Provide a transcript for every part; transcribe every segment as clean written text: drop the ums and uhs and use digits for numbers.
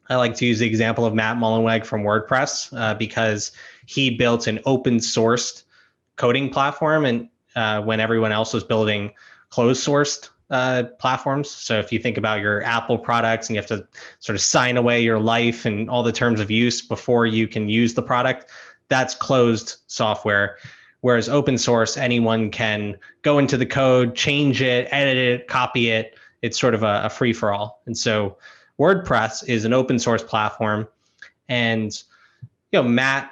I like to use the example of Matt Mullenweg from WordPress because he built an open sourced coding platform, and when everyone else was building closed sourced platforms. So if you think about your Apple products and you have to sort of sign away your life and all the terms of use before you can use the product, that's closed software. Whereas open source, anyone can go into the code, change it, edit it, copy it. It's sort of a free for all. And so WordPress is an open source platform, and Matt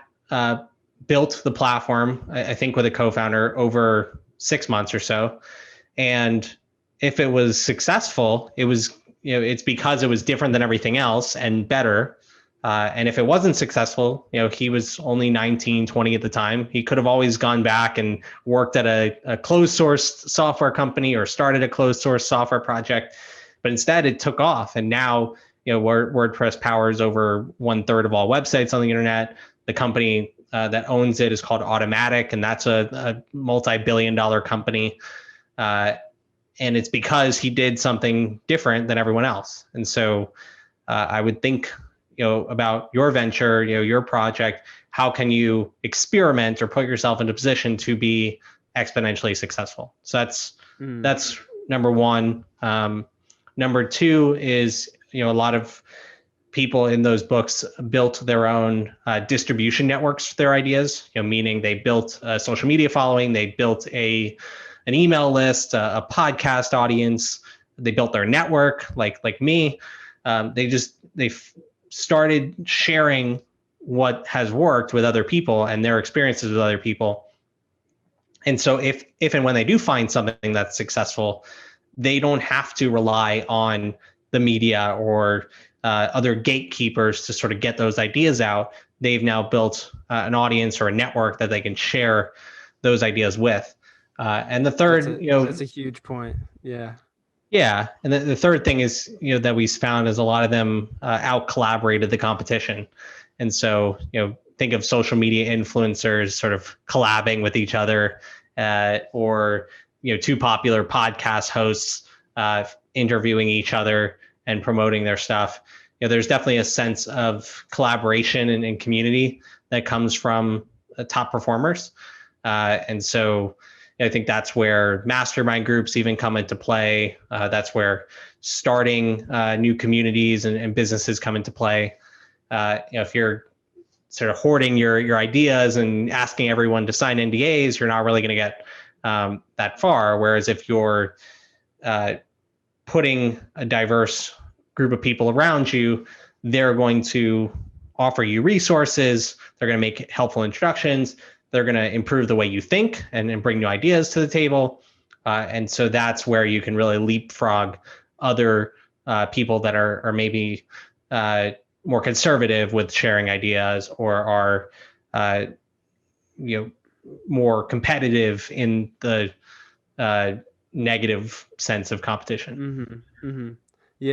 built the platform, I think, with a co-founder over 6 months or so. And if it was successful, it was it's because it was different than everything else and better. And if it wasn't successful, he was only 19, 20 at the time. He could have always gone back and worked at a closed source software company or started a closed source software project. But instead, it took off. And now, WordPress powers over 1/3 of all websites on the internet. The company that owns it is called Automatic, and that's a multi-billion-dollar company. And it's because he did something different than everyone else. And so I would think, about your venture, your project. How can you experiment or put yourself in a position to be exponentially successful? So that's number one. Number two is, a lot of people in those books built their own distribution networks for their ideas, meaning they built a social media following, they built an email list, a podcast audience, they built their network like me. They started sharing what has worked with other people and their experiences with other people. And so if and when they do find something that's successful, they don't have to rely on the media or other gatekeepers to sort of get those ideas out. They've now built an audience or a network that they can share those ideas with. And the third, that's a huge point. Yeah. Yeah, and the third thing is, that we found is a lot of them out collaborated the competition, and so think of social media influencers sort of collabing with each other, or two popular podcast hosts interviewing each other and promoting their stuff. There's definitely a sense of collaboration and community that comes from top performers, and so I think that's where mastermind groups even come into play. That's where starting new communities and businesses come into play. If you're sort of hoarding your ideas and asking everyone to sign NDAs, you're not really going to get that far. Whereas if you're putting a diverse group of people around you, they're going to offer you resources. They're going to make helpful introductions. They're going to improve the way you think and bring new ideas to the table. And so that's where you can really leapfrog other people that are maybe more conservative with sharing ideas, or are more competitive in the negative sense of competition. Mm-hmm. Mm-hmm.